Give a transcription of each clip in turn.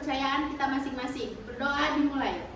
kepercayaan kita masing-masing. Berdoa dimulai.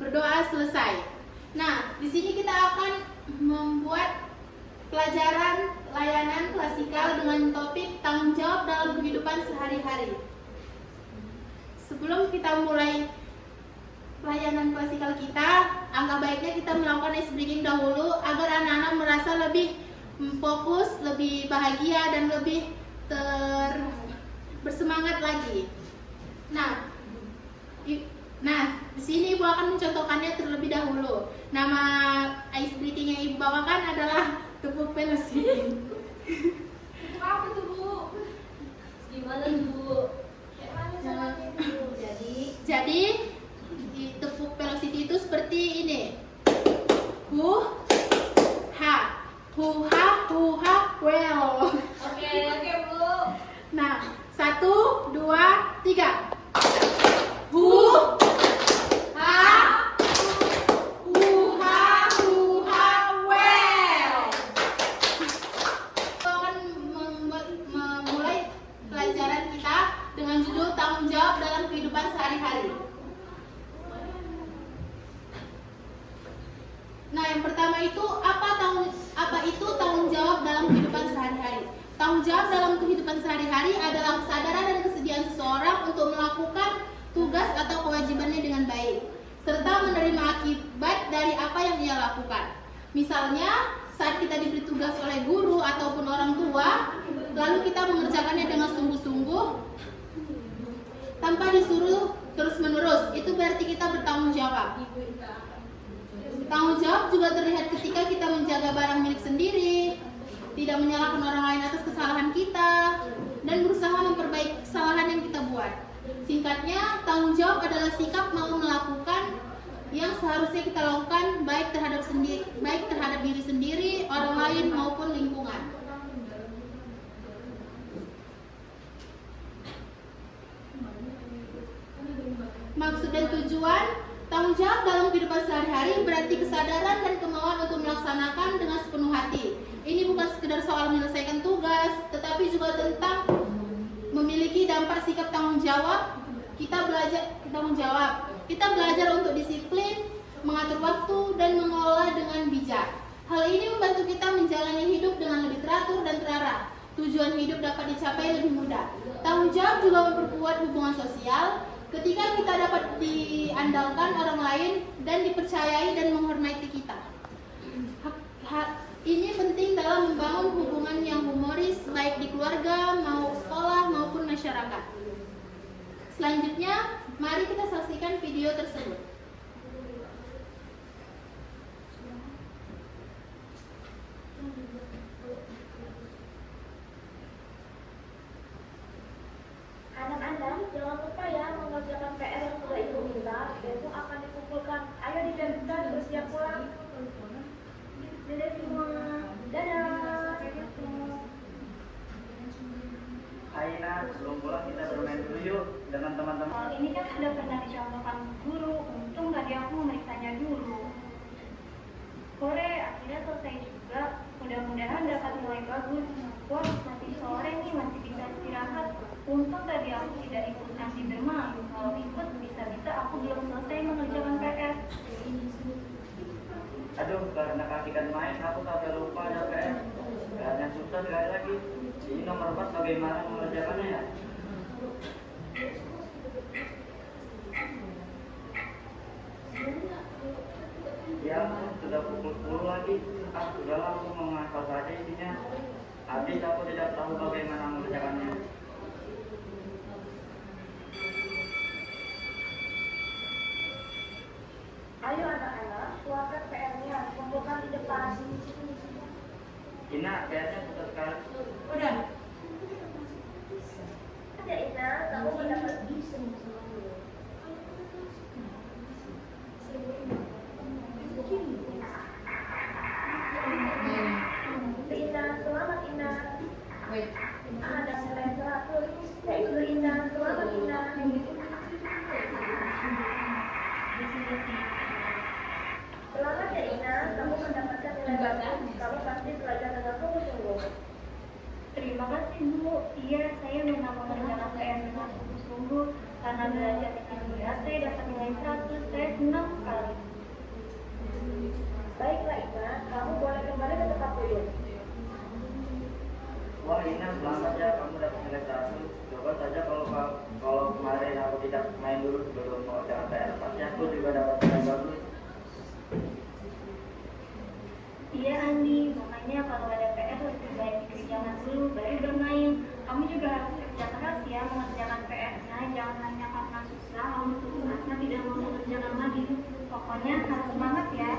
Berdoa selesai. Nah, di sini kita akan membuat pelajaran layanan klasikal dengan topik tanggung jawab dalam kehidupan sehari-hari. Sebelum kita mulai pelayanan klasikal kita, angka baiknya kita melakukan ice breaking dahulu agar anak-anak merasa lebih fokus, lebih bahagia dan lebih bersemangat lagi. Nah, di sini Ibu akan mencontohkannya terlebih dahulu. Nama ice breaking yang Ibu bawakan adalah tepuk velocity. Apa tuh, Bu? Gimana tuh, Bu? Jadi di tepuk velocity itu seperti ini. Hu ha, well. Oke, Bu. Nah, 1, 2, 3. Hu ha, well. Kita akan memulai pelajaran kita dengan judul tanggung jawab dalam kehidupan sehari-hari. Nah, yang pertama itu apa itu tanggung jawab dalam kehidupan sehari-hari? Tanggung jawab dalam kehidupan sehari-hari adalah kesadaran dan kesediaan seseorang untuk melakukan tugas atau kewajibannya dengan baik, serta menerima akibat dari apa yang ia lakukan. Misalnya, saat kita diberi tugas oleh guru ataupun orang tua, lalu kita mengerjakannya dengan sungguh-sungguh tanpa disuruh terus-menerus, itu berarti kita bertanggung jawab. Tanggung jawab juga terlihat ketika kita menjaga barang milik sendiri, tidak menyalahkan orang lain atas kesalahan kita, dan berusaha memperbaiki kesalahan yang kita buat. Singkatnya, tanggung jawab adalah sikap mau melakukan yang seharusnya kita lakukan baik terhadap diri sendiri, orang lain maupun lingkungan. Maksud dan tujuan tanggung jawab dalam kehidupan sehari-hari berarti kesadaran dan kemauan untuk melaksanakan dengan sepenuh hati. Ini bukan sekedar soal menyelesaikan tugas, tetapi juga tentang memiliki dampak sikap tanggung jawab. Kita belajar untuk disiplin, mengatur waktu, dan mengelola dengan bijak. Hal ini membantu kita menjalani hidup dengan lebih teratur dan terarah. Tujuan hidup dapat dicapai lebih mudah. Tanggung jawab juga memperkuat hubungan sosial. Ketika kita dapat diandalkan orang lain dan dipercayai dan menghormati kita. Ini penting dalam membangun hubungan yang humoris baik di keluarga, sekolah maupun masyarakat. Selanjutnya, mari kita saksikan video tersebut. Anak-anak, jangan lupa ya mengerjakan PR yang sudah Ibu minta. Besok akan dikumpulkan. Ayo dibereskan, bersiap pulang. Dadah semua. Dadah. Aina, sebelum pulang kita bermain dulu yuk dengan teman-teman. Ini kan sudah pernah dicontohkan guru. Untung tadi aku memeriksanya dulu. Sore, akhirnya selesai juga. Mudah-mudahan dapat nilai bagus. Wah, masih sore nih, masih bisa istirahat. Untung tadi aku tidak ikut nanti bermain. Kalau ikut, bisa-bisa aku belum selesai mengerjakan PR. Aduh, karena kasihkan main, aku sampai lupa ada PR. Karena susah sekali lagi. Ini nomor 4 bagaimana mengerjakannya ya? Ya, sudah pukul 10 lagi. Sudahlah, aku menghafal saja isinya. Habis aku tidak tahu bagaimana mengerjakannya. Ayo anak-anak, keluarkan PR-nya, kumpulkan di depan. Ina, PR-nya susah sekali. Udah. Ya Ina, kamu mendapat Ina, selamat Ina. Ada nilai 100. Ya Ibu Ina, selamat Ina. Selamat ya Ina, kamu mendapatkan nilai bagus. Kamu pasti belajar dengan sungguh-sungguh. Terima Bu, iya saya memang mengerjakan PR dengan sungguh-sungguh. Karena belajar dengan berat, saya dapat nilai 100. Saya senang sekali. Baiklah Ina, kamu boleh kembali ke tempat duduk. Wah Ina, selamat ya kamu dapat nilai 100. Coba saja kalau kemarin aku tidak main dulu sebelum mengerjakan PR, pasti aku juga dapat nilai bagus. Iya Andi, makanya kalau ada PR lebih baik dikerjakan dulu baru bermain. Kamu juga harus kerja keras ya mengerjakan PR-nya. Jangan hanya karena susah lalu putus asa tidak mau mengerjakan lagi. Pokoknya harus semangat ya.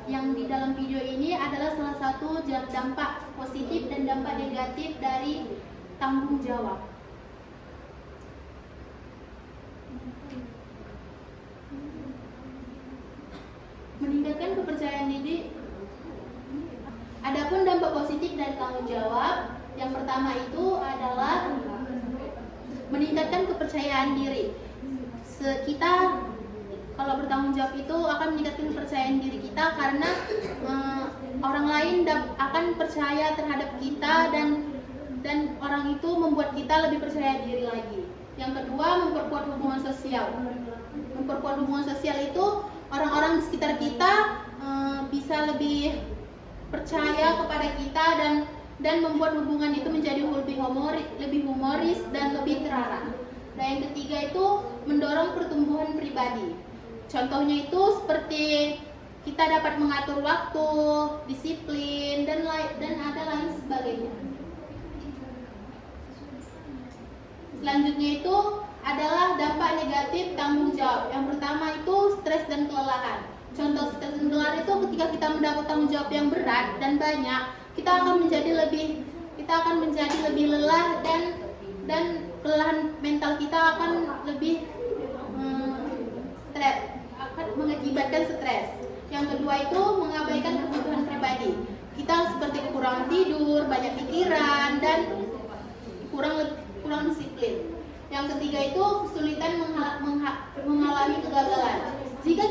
Yang di dalam video ini adalah salah satu dampak positif dan dampak negatif dari tanggung jawab. Meningkatkan kepercayaan diri. Adapun dampak positif dari tanggung jawab, yang pertama itu adalah meningkatkan kepercayaan diri. Kita kalau bertanggung jawab itu akan meningkatkan kepercayaan diri kita karena orang lain akan percaya terhadap kita dan orang itu membuat kita lebih percaya diri lagi. Yang kedua, memperkuat hubungan sosial. Memperkuat hubungan sosial itu orang-orang di sekitar kita bisa lebih percaya kepada kita dan membuat hubungan itu menjadi lebih humoris dan lebih terarah. Dan yang ketiga itu mendorong pertumbuhan pribadi. Contohnya itu seperti kita dapat mengatur waktu, disiplin, dan ada lain sebagainya. Selanjutnya itu adalah dampak negatif tanggung jawab. Yang pertama itu stres dan kelelahan. Contoh stres dan kelelahan itu ketika kita mendapat tanggung jawab yang berat dan banyak, kita akan menjadi lebih lelah dan kelelahan mental kita akan lebih stres, akan mengakibatkan stres. Yang kedua itu mengabaikan kebutuhan pribadi. Kita seperti kekurangan tidur, banyak pikiran, dan kurang disiplin. Yang ketiga itu kesulitan mengalami kegagalan. Jika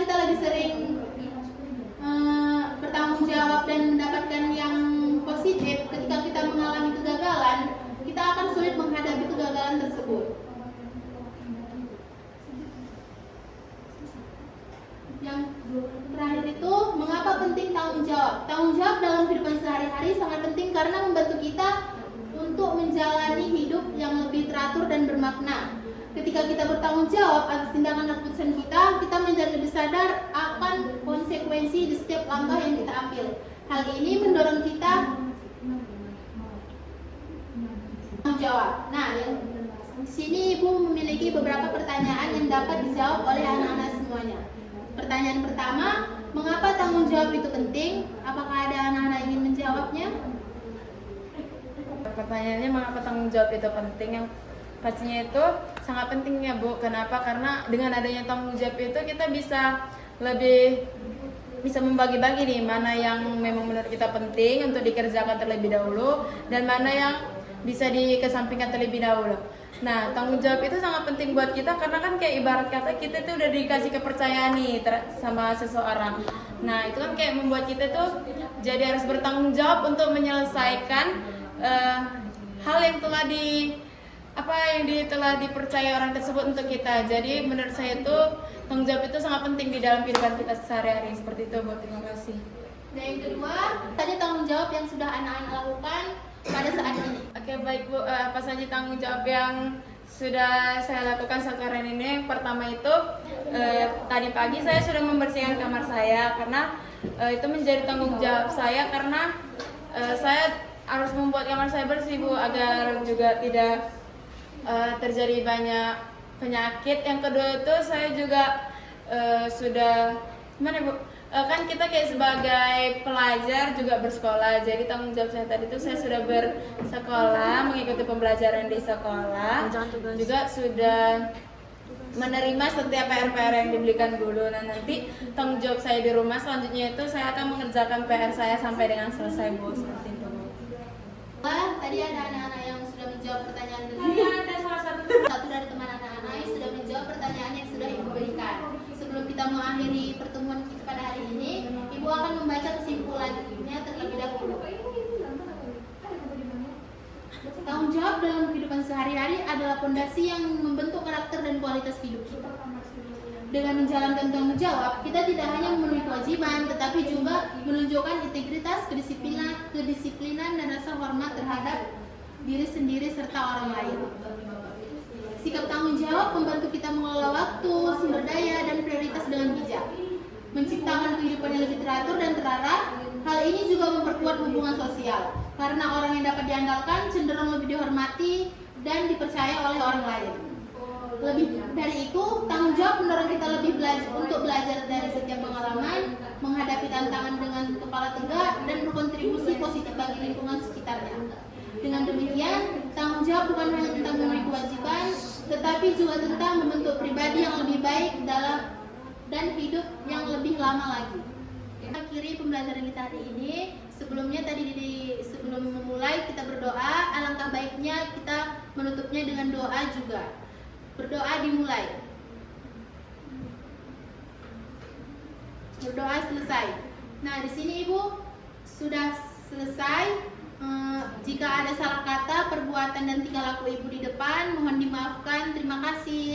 kita lebih sering bertanggung jawab dan mendapatkan yang positif, ketika kita mengalami kegagalan, kita akan sulit menghadapi kegagalan tersebut. Yang terakhir itu, mengapa penting tanggung jawab? Tanggung jawab dalam kehidupan sehari-hari sangat penting karena membantu kita untuk menjalani hidup yang lebih teratur dan bermakna. Ketika kita bertanggung jawab atas tindakan dan keputusan kita menjadi lebih sadar akan konsekuensi di setiap langkah yang kita ambil. Hal ini mendorong kita tanggung jawab. Nah, di sini Ibu memiliki beberapa pertanyaan yang dapat dijawab oleh anak-anak semuanya. Pertanyaan pertama, mengapa tanggung jawab itu penting? Apakah ada anak-anak yang ingin menjawabnya? Pertanyaannya mengapa tanggung jawab itu penting? Yang pastinya itu sangat penting ya Bu. Kenapa? Karena dengan adanya tanggung jawab itu kita bisa membagi-bagi nih mana yang memang menurut kita penting untuk dikerjakan terlebih dahulu dan mana yang bisa dikesampingkan terlebih dahulu. Nah, tanggung jawab itu sangat penting buat kita karena kan kayak ibarat kata kita tuh udah dikasih kepercayaan nih sama seseorang. Nah, itu kan kayak membuat kita tuh jadi harus bertanggung jawab untuk menyelesaikan hal yang telah dipercaya orang tersebut untuk kita. Jadi menurut saya itu tanggung jawab itu sangat penting di dalam kehidupan kita sehari-hari. Seperti itu Bu, terima kasih. Dan yang kedua, tadi tanggung jawab yang sudah anak-anak lakukan pada saat ini. Oke, baik Bu, apa saja tanggung jawab yang sudah saya lakukan sekarang ini? Yang pertama itu tadi pagi saya sudah membersihkan kamar saya karena itu menjadi tanggung jawab saya karena saya harus membuat kamar saya bersih Bu agar juga tidak terjadi banyak penyakit. Yang kedua itu saya juga sudah gimana Bu? Kan kita kayak sebagai pelajar juga bersekolah, jadi tanggung jawab saya tadi itu saya sudah bersekolah, mengikuti pembelajaran di sekolah, juga sudah menerima setiap PR-PR yang diberikan guru. Nah, nanti tanggung jawab saya di rumah selanjutnya itu saya akan mengerjakan PR saya sampai dengan selesai Bu, seperti itu Bu. Tadi ada anak-anak yang sudah menjawab pertanyaan Tadi tersebut. ada salah satu Satu dari teman anak-anak sudah menjawab pertanyaan yang sudah Ibu berikan. Sebelum kita mengakhiri pertemuan kita pada hari ini, Ibu akan membaca kesimpulannya terlebih dahulu. Tanggung jawab dalam kehidupan sehari-hari adalah fondasi yang membentuk karakter dan kualitas hidup kita. Dengan menjalankan tanggung jawab, kita tidak hanya memenuhi kewajiban, tetapi juga menunjukkan integritas, kedisiplinan, dan rasa hormat terhadap diri sendiri serta orang lain. Sikap tanggung jawab membantu kita mengelola waktu, sumber daya, dan prioritas dengan bijak, menciptakan kehidupan yang lebih teratur dan terarah. Hal ini juga memperkuat hubungan sosial, karena orang yang dapat diandalkan cenderung lebih dihormati dan dipercaya oleh orang lain. Lebih dari itu, tanggung jawab mendorong kita lebih belajar dari setiap pengalaman, menghadapi tantangan dengan kepala tegak, dan berkontribusi positif bagi lingkungan sekitarnya. Dengan demikian, tanggung jawab bukan hanya tentang memenuhi kewajiban, tetapi juga tentang membentuk pribadi yang lebih baik dan hidup yang lebih lama lagi. Akhiri pembelajaran kita hari ini. Sebelumnya sebelum memulai kita berdoa. Alangkah baiknya kita menutupnya dengan doa juga. Berdoa dimulai. Berdoa selesai. Nah, di sini Ibu sudah selesai. Jika ada salah kata, perbuatan dan tingkah laku Ibu di depan, mohon dimaafkan. Terima kasih.